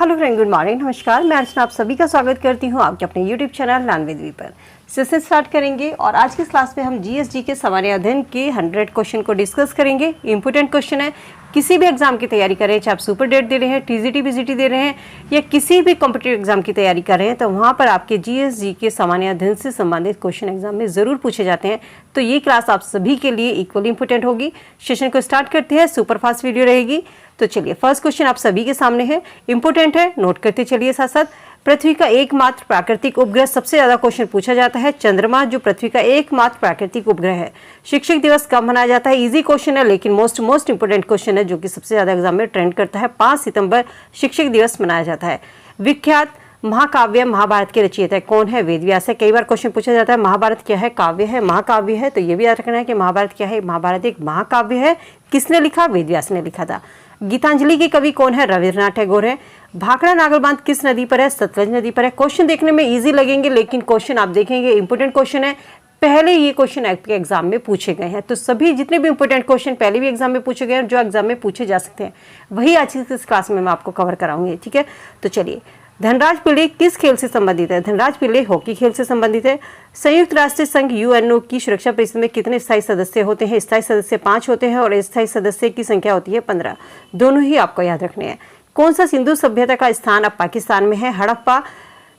Hello friend, good morning, नमस्कार। मैं अर्चना आप सभी का स्वागत करती हूं आपके अपने YouTube channel learn with V पर। सेशन स्टार्ट करेंगे और आज की क्लास में हम जीएसजी के सामान्य अध्ययन के 100 क्वेश्चन को डिस्कस करेंगे। इंपॉर्टेंट क्वेश्चन है, किसी भी एग्जाम की तैयारी कर रहे हैं, चाहे आप सुपर डेट दे रहे हैं, टीजीटी बीजीटी दे रहे हैं या किसी भी कॉम्पिटिटिव एग्जाम की तैयारी कर रहे हैं, तो वहाँ पर आपके जीएसजी के सामान्य अध्ययन से संबंधित क्वेश्चन एग्जाम में जरूर पूछे जाते हैं। तो ये क्लास आप सभी के लिए इक्वली इंपॉर्टेंट होगी। सेशन को स्टार्ट करते हैं, सुपर फास्ट वीडियो रहेगी। तो चलिए, फर्स्ट क्वेश्चन आप सभी के सामने है, इंपॉर्टेंट है, नोट करते चलिए साथ साथ। पृथ्वी का एकमात्र प्राकृतिक उपग्रह, सबसे ज्यादा क्वेश्चन पूछा जाता है चंद्रमा, जो पृथ्वी का एकमात्र प्राकृतिक उपग्रह है। शिक्षक दिवस कब मनाया जाता है? इजी क्वेश्चन है लेकिन मोस्ट इंपोर्टेंट क्वेश्चन है, जो कि सबसे ज्यादा एग्जाम में ट्रेंड करता है। 5 सितंबर शिक्षक दिवस मनाया जाता है। विख्यात महाकाव्य महाभारत के रचयिता कौन है? वेद व्यास है। कई बार क्वेश्चन पूछा जाता है महाभारत क्या है, काव्य है, महाकाव्य है, तो ये भी याद रखना है कि महाभारत क्या है। महाभारत एक महाकाव्य है। किसने लिखा? वेद व्यास ने लिखा था। गीतांजलि के कवि कौन है? रविन्द्रनाथ टैगोर है। भाखड़ा नागल बांध किस नदी पर है? सतलज नदी पर है। क्वेश्चन देखने में इजी लगेंगे लेकिन क्वेश्चन आप देखेंगे इंपोर्टेंट क्वेश्चन है। पहले ये क्वेश्चन आपके एग्जाम में पूछे गए हैं, तो सभी जितने भी इंपोर्टेंट क्वेश्चन पहले भी एग्जाम में पूछे गए हैं, जो एग्जाम में पूछे जा सकते हैं, वही आज की इस क्लास में मैं आपको कवर कराऊंगी। ठीक है, तो चलिए, धनराज पिल्ले किस खेल से संबंधित है? धनराज पिल्ले हॉकी खेल से संबंधित है। संयुक्त राष्ट्र संघ यूएनओ की सुरक्षा परिषद में कितने स्थायी सदस्य होते हैं? स्थायी सदस्य 5 होते हैं और अस्थायी सदस्य की संख्या होती है 15। दोनों ही आपको याद रखने हैं। कौन सा सिंधु सभ्यता का स्थान अब पाकिस्तान में है? हड़प्पा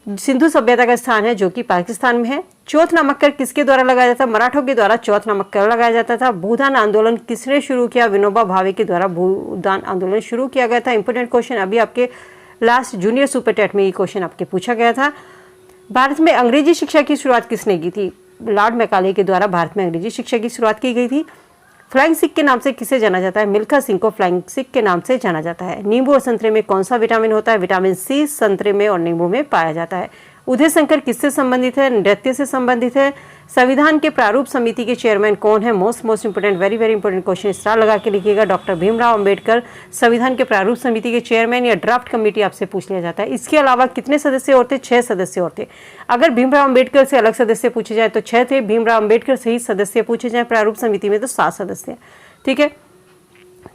सिंधु सभ्यता का स्थान है, जो कि पाकिस्तान में है। चौथ नामक कर किसके द्वारा लगाया जाता था? मराठों के द्वारा चौथ नामक कर लगाया जाता था। भूदान आंदोलन किसने शुरू किया? विनोबा भावे के द्वारा भूदान आंदोलन शुरू किया गया था। इंपोर्टेंट क्वेश्चन, अभी आपके लास्ट जूनियर सुपर टेट में ये क्वेश्चन आपके पूछा गया था। भारत में अंग्रेजी शिक्षा की शुरुआत किसने की थी? लॉर्ड मैकाले के द्वारा भारत में अंग्रेजी शिक्षा की शुरुआत की गई थी। फ्लाइंग सिख के नाम से किसे जाना जाता है? मिल्खा सिंह को फ्लाइंग सिख के नाम से जाना जाता है। नींबू और संतरे में कौन सा विटामिन होता है? विटामिन सी संतरे में और नींबू में पाया जाता है। उदय शंकर किससे संबंधित है? नृत्य से संबंधित है। संविधान के प्रारूप समिति के चेयरमैन कौन है? Most important, very important question, star लगा के लिखिएगा। डॉक्टर भीमराव अंबेडकर संविधान के प्रारूप समिति के चेयरमैन या ड्राफ्ट कमेटी आपसे पूछ लिया जाता है। इसके अलावा कितने सदस्य और थे? 6 सदस्य और थे। अगर भीमराव अंबेडकर से अलग सदस्य पूछे जाए तो 6 थे। भीमराव अंबेडकर सहित सदस्य पूछे जाए प्रारूप समिति में तो 7 सदस्य। ठीक है,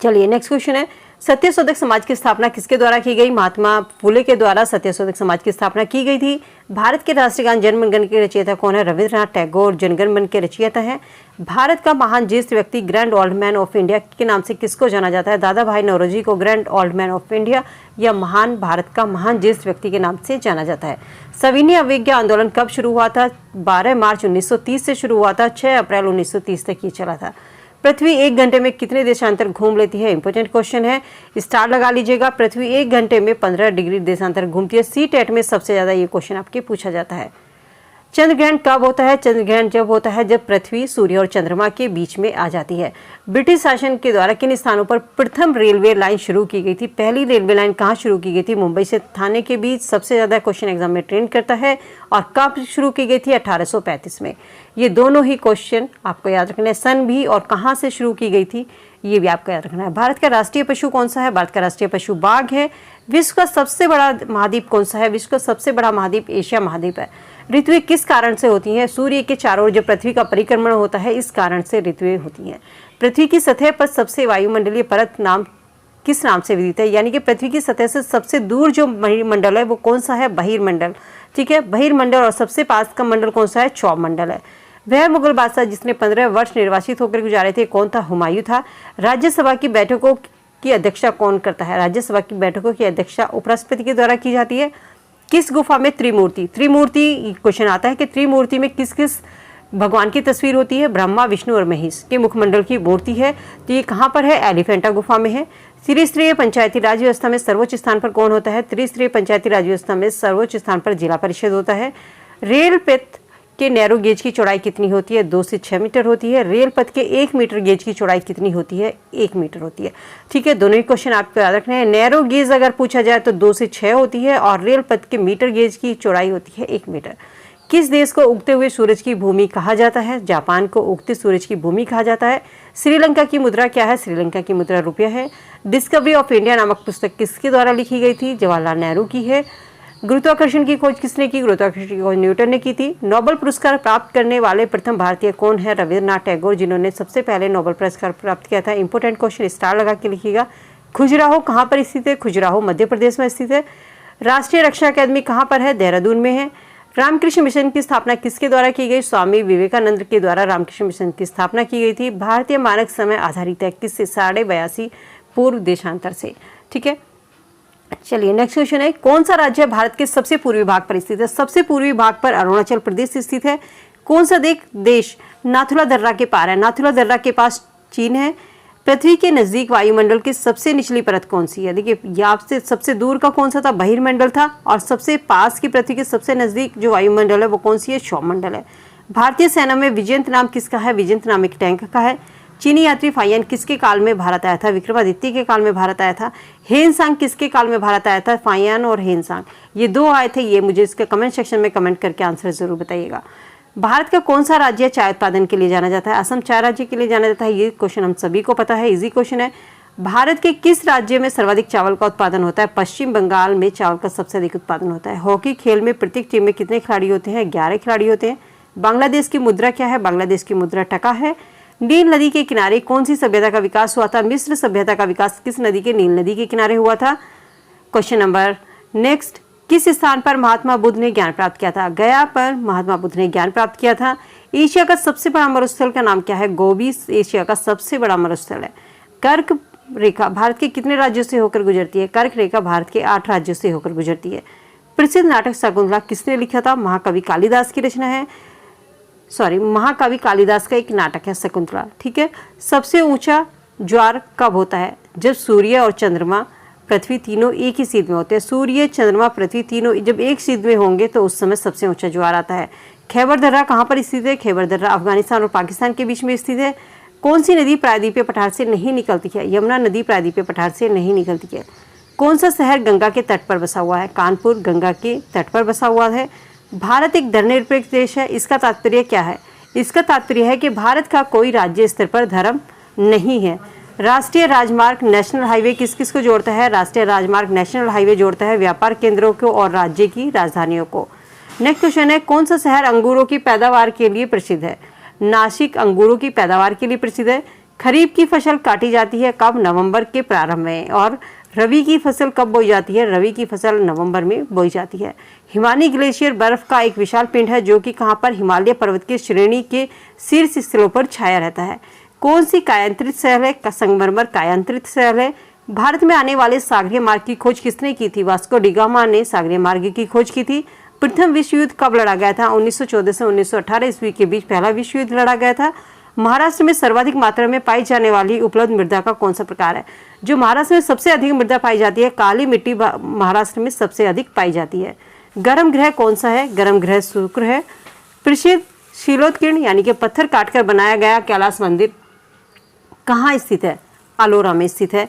चलिए नेक्स्ट क्वेश्चन है, सत्यशोधक समाज की स्थापना किसके द्वारा की गई? महात्मा फुले के द्वारा सत्यशोधक समाज की स्थापना की गई थी। भारत के राष्ट्रीय गान जनगण मन के रचयिता कौन है? रविन्द्रनाथ टैगोर जनगण मन के रचयिता है। भारत का महान ज्येष्ठ व्यक्ति grand old man of India के नाम से किसको जाना जाता है? दादा भाई नौरोजी को grand old man of India या महान भारत का महान ज्येष्ठ व्यक्ति के नाम से जाना जाता है। सविनय अवज्ञा आंदोलन कब शुरू हुआ था? 12 मार्च 1930 से शुरू हुआ था। 6 अप्रैल 1930 तक ये चला था। पृथ्वी 1 घंटे में कितने देशांतर घूम लेती है? इंपोर्टेंट क्वेश्चन है, स्टार लगा लीजिएगा। पृथ्वी 1 घंटे में 15 डिग्री देशांतर घूमती है। सी टेट में सबसे ज्यादा ये क्वेश्चन आपके पूछा जाता है। चंद्र ग्रहण कब होता है? चंद्र ग्रहण जब होता है जब पृथ्वी सूर्य और चंद्रमा के बीच में आ जाती है। ब्रिटिश शासन के द्वारा किन स्थानों पर प्रथम रेलवे लाइन शुरू की गई थी? पहली रेलवे लाइन कहाँ शुरू की गई थी? मुंबई से थाने के बीच। सबसे ज्यादा क्वेश्चन एग्जाम में ट्रेंड करता है। और कब शुरू की गई थी? 1835 में। ये दोनों ही क्वेश्चन आपको याद रखना है। सन भी और कहाँ से शुरू की गई थी ये भी आपको याद रखना है। भारत का राष्ट्रीय पशु कौन सा है? भारत का राष्ट्रीय पशु बाघ है। विश्व का सबसे बड़ा महाद्वीप कौन सा है? विश्व का सबसे बड़ा महाद्वीप एशिया महाद्वीप है। ऋतुएं किस कारण से होती हैं? सूर्य के चारों ओर जब पृथ्वी का परिक्रमण होता है, इस कारण से ऋतुएं होती हैं। पृथ्वी की सतह पर सबसे वायुमंडलीय परत नाम किस नाम से विदित है? यानी कि पृथ्वी की सतह से सबसे दूर जो मंडल है वो कौन सा है? बहिर्मंडल। ठीक है, बहिर्मंडल। और सबसे पास का मंडल कौन सा है? क्षौभ मंडल है। वह मुगल बादशाह जिसने 15 वर्ष निर्वासित होकर गुजारे थे कौन था? हुमायूं था। राज्यसभा की बैठकों की अध्यक्षता कौन करता है? राज्यसभा की बैठकों की अध्यक्षता उपराष्ट्रपति के द्वारा की जाती है। किस गुफा में त्रिमूर्ति क्वेश्चन आता है कि त्रिमूर्ति में किस किस भगवान की तस्वीर होती है? ब्रह्मा, विष्णु और महेश के मुखमंडल की मूर्ति है। तो ये कहाँ पर है? एलिफेंटा गुफा में है। त्रिस्तरीय पंचायती राज व्यवस्था में सर्वोच्च स्थान पर कौन होता है? त्रिस्तरीय पंचायती राज व्यवस्था में सर्वोच्च स्थान पर जिला परिषद होता है। रेल पथ के नैरो गेज की चौड़ाई कितनी होती है? 2 से 6 मीटर होती है। रेल पथ के 1 मीटर गेज की चौड़ाई कितनी होती है? 1 मीटर होती है। ठीक है, दोनों ही क्वेश्चन आपको याद रखने हैं। नैरो गेज अगर पूछा जाए तो 2 से 6 होती है और रेल पथ के मीटर गेज की चौड़ाई होती है 1 मीटर। किस देश को उगते हुए सूरज की भूमि कहा जाता है? जापान को उगते सूरज की भूमि कहा जाता है। श्रीलंका की मुद्रा क्या है? श्रीलंका की मुद्रा रुपया है। डिस्कवरी ऑफ इंडिया नामक पुस्तक किसके द्वारा लिखी गई थी? जवाहरलाल नेहरू की है। गुरुत्वाकर्षण की खोज किसने की? गुरुत्वाकर्षण की खोज न्यूटन ने की थी। नोबेल पुरस्कार प्राप्त करने वाले प्रथम भारतीय कौन है? रविन्द्रनाथ टैगोर, जिन्होंने सबसे पहले नोबेल पुरस्कार प्राप्त किया था। इंपोर्टेंट क्वेश्चन, स्टार लगा के लिखिएगा। खजुराहो कहाँ पर स्थित है? खजुराहो मध्य प्रदेश में स्थित है। राष्ट्रीय रक्षा अकादमी कहाँ पर है? देहरादून में है। रामकृष्ण मिशन की स्थापना किसके द्वारा की गई? स्वामी विवेकानंद के द्वारा रामकृष्ण मिशन की स्थापना की गई थी। भारतीय मानक समय आधारित है किससे? 82.5 पूर्व देशांतर से। ठीक है, चलिए नेक्स्ट क्वेश्चन है, कौन सा राज्य भारत के सबसे पूर्वी भाग पर स्थित है? सबसे पूर्वी भाग पर अरुणाचल प्रदेश स्थित है। कौन सा देश नाथुला दर्रा के पार है? नाथुला दर्रा के पास चीन है। पृथ्वी के नजदीक वायुमंडल की सबसे निचली परत कौन सी है? देखिए, यहाँ से सबसे दूर का कौन सा था? बहिर्मंडल था। और सबसे पास की पृथ्वी के सबसे नजदीक जो वायुमंडल है वो कौन सी है? सौरमंडल है। भारतीय सेना में विजयंत नाम किसका है? विजयंत नाम एक टैंक का है। चीनी यात्री फाहियान किसके काल में भारत आया था? विक्रमादित्य के काल में भारत आया था। हेनसांग किसके काल में भारत आया था? फाहियान और हेनसांग, ये दो आए थे। ये मुझे इसके कमेंट सेक्शन में कमेंट करके आंसर जरूर बताइएगा। भारत का कौन सा राज्य चाय उत्पादन के लिए जाना जाता है? असम चाय राज्य के लिए जाना जाता है। ये क्वेश्चन हम सभी को पता है, इजी क्वेश्चन है। भारत के किस राज्य में सर्वाधिक चावल का उत्पादन होता है? पश्चिम बंगाल में चावल का सबसे अधिक उत्पादन होता है। हॉकी खेल में प्रत्येक टीम में कितने खिलाड़ी होते हैं? 11 खिलाड़ी होते हैं। बांग्लादेश की मुद्रा क्या है? बांग्लादेश की मुद्रा टका है। नील नदी के किनारे कौन सी सभ्यता का विकास हुआ था? मिस्र सभ्यता का विकास किस नदी के? नील नदी के किनारे हुआ था। क्वेश्चन नंबर नेक्स्ट, किस स्थान पर महात्मा बुद्ध ने ज्ञान प्राप्त किया था? गया पर महात्मा बुद्ध ने ज्ञान प्राप्त किया था। एशिया का सबसे बड़ा मरुस्थल का नाम क्या है? गोबी एशिया का सबसे बड़ा मरुस्थल है। कर्क रेखा भारत के कितने राज्यों से होकर गुजरती है? कर्क रेखा भारत के 8 राज्यों से होकर गुजरती है। प्रसिद्ध नाटक शकुंतला किसने लिखा था? महाकवि कालिदास की रचना है। महाकवि कालिदास का एक नाटक है शकुंतला। ठीक है, सबसे ऊंचा ज्वार कब होता है? जब सूर्य और चंद्रमा पृथ्वी तीनों एक ही सीध में होते हैं। सूर्य चंद्रमा पृथ्वी तीनों जब एक सीध में होंगे तो उस समय सबसे ऊंचा ज्वार आता है। खैबर दर्रा कहाँ पर स्थित है? खैबर दर्रा अफगानिस्तान और पाकिस्तान के बीच में स्थित है। कौन सी नदी प्रायद्वीपीय पठार से नहीं निकलती है? यमुना नदी प्रायद्वीपीय पठार से नहीं निकलती है। कौन सा शहर गंगा के तट पर बसा हुआ है? कानपुर गंगा के तट पर बसा हुआ है। भारत एक धर्मनिरपेक्ष देश है, इसका तात्पर्य क्या है? इसका तात्पर्य है कि भारत का कोई राज्य स्तर पर धर्म नहीं है। राष्ट्रीय राजमार्ग नेशनल हाईवे किस किस को जोड़ता है? राष्ट्रीय राजमार्ग नेशनल हाईवे जोड़ता है व्यापार केंद्रों को और राज्य की राजधानियों को। नेक्स्ट क्वेश्चन है, कौन सा शहर अंगूरों की पैदावार के लिए प्रसिद्ध है? नासिक अंगूरों की पैदावार के लिए प्रसिद्ध है। खरीफ की फसल काटी जाती है कब? नवंबर के प्रारंभ में। और रबी की फसल कब बोई जाती है? रबी की फसल नवंबर में बोई जाती है। हिमानी ग्लेशियर बर्फ का एक विशाल पिंड है जो कि कहाँ पर? हिमालय पर्वत की श्रेणी के शीर्ष स्थलों पर छाया रहता है। कौन सी कायांतरित शहर है? संगमरमर कायांतरित शहर है। भारत में आने वाले सागरीय मार्ग की खोज किसने की थी? वास्को डी गामा ने सागरीय मार्ग की खोज की थी। प्रथम विश्व युद्ध कब लड़ा गया था? 1914 से 1918 ईस्वी के बीच पहला विश्व युद्ध लड़ा गया था। महाराष्ट्र में सर्वाधिक मात्रा में पाई जाने वाली उपलब्ध मृदा का कौन सा प्रकार है? जो महाराष्ट्र में सबसे अधिक मृदा पाई जाती है, काली मिट्टी महाराष्ट्र में सबसे अधिक पाई जाती है। गर्म ग्रह कौन सा है? गर्म ग्रह शुक्र है। प्रसिद्ध शिलोत्कीर्ण यानी कि पत्थर काटकर बनाया गया कैलाश मंदिर कहाँ स्थित है? अलोरा में स्थित है।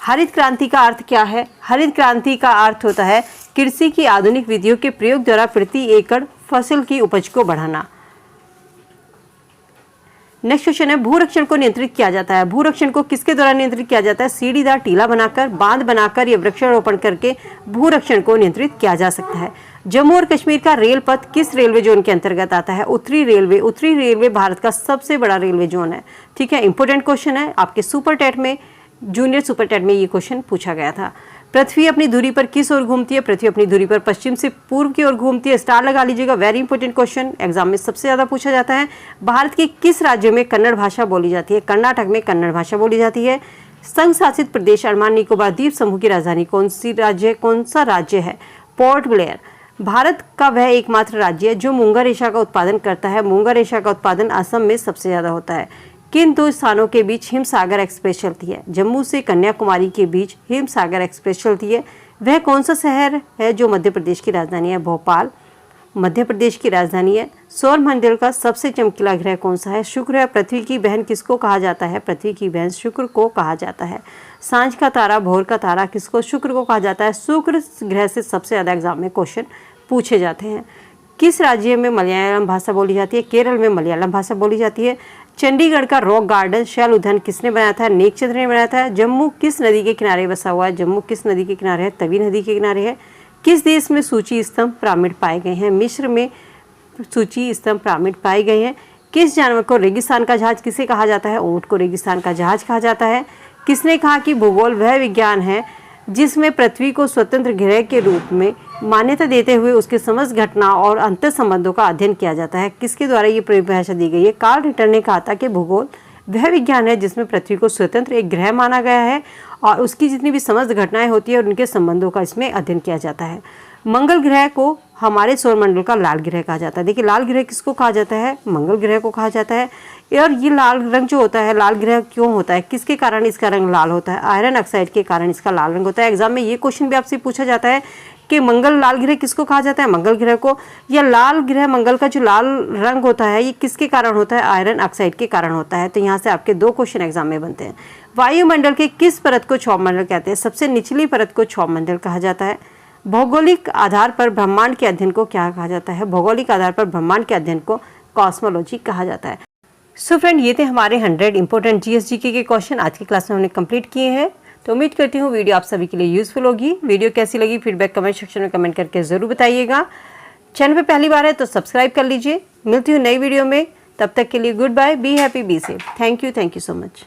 हरित क्रांति का अर्थ क्या है? हरित क्रांति का अर्थ होता है कृषि की आधुनिक विधियों के प्रयोग द्वारा प्रति एकड़ फसल की उपज को बढ़ाना। नेक्स्ट क्वेश्चन है, भूरक्षण को नियंत्रित किया जाता है। भूरक्षण को किसके द्वारा नियंत्रित किया जाता है? सीढ़ीदार टीला बनाकर, बांध बनाकर या वृक्षारोपण करके भूरक्षण को नियंत्रित किया जा सकता है। जम्मू और कश्मीर का रेल पथ किस रेलवे जोन के अंतर्गत आता है? उत्तरी रेलवे। उत्तरी रेलवे भारत का सबसे बड़ा रेलवे जोन है। ठीक है, इंपोर्टेंट क्वेश्चन है, आपके सुपर टेट में, जूनियर सुपर टेट में ये क्वेश्चन पूछा गया था। पृथ्वी अपनी धुरी पर किस ओर घूमती है? पृथ्वी अपनी धुरी पर पश्चिम से पूर्व की ओर घूमती है। स्टार लगा लीजिएगा, वेरी इंपॉर्टेंट क्वेश्चन, एग्जाम में सबसे ज्यादा पूछा जाता है। भारत के किस राज्य में कन्नड़ भाषा बोली जाती है? कर्नाटक में कन्नड़ भाषा बोली जाती है। संघ शासित प्रदेश अंडमान निकोबार द्वीप समूह की राजधानी कौन सा राज्य है? Port Blair. भारत का वह एकमात्र राज्य है जो मूंगा रेशा का उत्पादन करता है। मूंगा रेशा का उत्पादन असम में सबसे ज्यादा होता है। किन दो स्थानों के बीच हिमसागर एक्सप्रेस चलती है? जम्मू से कन्याकुमारी के बीच हिमसागर एक्सप्रेस चलती है। वह कौन सा शहर है जो मध्य प्रदेश की राजधानी है? भोपाल मध्य प्रदेश की राजधानी है। सौर मंडल का सबसे चमकीला ग्रह कौन सा है? शुक्र है। पृथ्वी की बहन किसको कहा जाता है? पृथ्वी की बहन शुक्र को कहा जाता है। सांझ का तारा, भोर का तारा किसको? शुक्र को कहा जाता है। शुक्र ग्रह से सबसे ज्यादा एग्जाम में क्वेश्चन पूछे जाते हैं। किस राज्य में मलयालम भाषा बोली जाती है? केरल में मलयालम भाषा बोली जाती है। चंडीगढ़ का रॉक गार्डन शैल उद्यान किसने बनाया था? नेकचंद्र ने बनाया था। जम्मू किस नदी के किनारे बसा हुआ है? जम्मू किस नदी के किनारे है? तवी नदी के किनारे है। किस देश में सूची स्तंभ पिरामिड पाए गए हैं? मिस्र में सूची स्तंभ पिरामिड पाए गए हैं। किस जानवर को रेगिस्तान का जहाज किसे कहा जाता है? ऊंट को रेगिस्तान का जहाज कहा जाता है। किसने कहा कि भूगोल वह विज्ञान है जिसमें पृथ्वी को स्वतंत्र ग्रह के रूप में मान्यता देते हुए उसके समस्त घटना और अंतर संबंधों का अध्ययन किया जाता है। किसके द्वारा ये परिभाषा दी गई है? कार्ल रिटर ने कहा था कि भूगोल वह विज्ञान है जिसमें पृथ्वी को स्वतंत्र एक ग्रह माना गया है और उसकी जितनी भी समस्त घटनाएं होती है और उनके संबंधों का इसमें अध्ययन किया जाता है। मंगल ग्रह को हमारे सौरमंडल का लाल ग्रह कहा जाता है। देखिए, लाल ग्रह किसको कहा जाता है? मंगल ग्रह को कहा जाता है। और ये लाल रंग जो होता है, लाल ग्रह क्यों होता है, किसके कारण इसका रंग लाल होता है? आयरन ऑक्साइड के कारण इसका लाल रंग होता है। एग्जाम में ये क्वेश्चन भी आपसे पूछा जाता है कि मंगल लाल ग्रह किसको कहा जाता है? मंगल ग्रह को। या लाल ग्रह मंगल का जो लाल रंग होता है ये किसके कारण होता है? आयरन ऑक्साइड के कारण होता है। तो यहाँ से आपके 2 क्वेश्चन एग्जाम में बनते हैं। वायुमंडल के किस परत को क्षौरमंडल कहते हैं? सबसे निचली परत को क्षौरमंडल कहा जाता है। भौगोलिक आधार पर ब्रह्मांड के अध्ययन को क्या कहा जाता है? भौगोलिक आधार पर ब्रह्मांड के अध्ययन को कॉस्मोलॉजी कहा जाता है। सो फ्रेंड, ये थे हमारे 100 इंपॉर्टेंट जीएसजीके के क्वेश्चन आज की क्लास में हमने कंप्लीट किए हैं। तो उम्मीद करती हूँ वीडियो आप सभी के लिए यूजफुल होगी। वीडियो कैसी लगी फीडबैक कमेंट सेक्शन में कमेंट करके जरूर बताइएगा। चैनल पे पहली बार है तो सब्सक्राइब कर लीजिए। मिलती हूँ नई वीडियो में, तब तक के लिए goodbye, be happy, be safe. Thank you so much.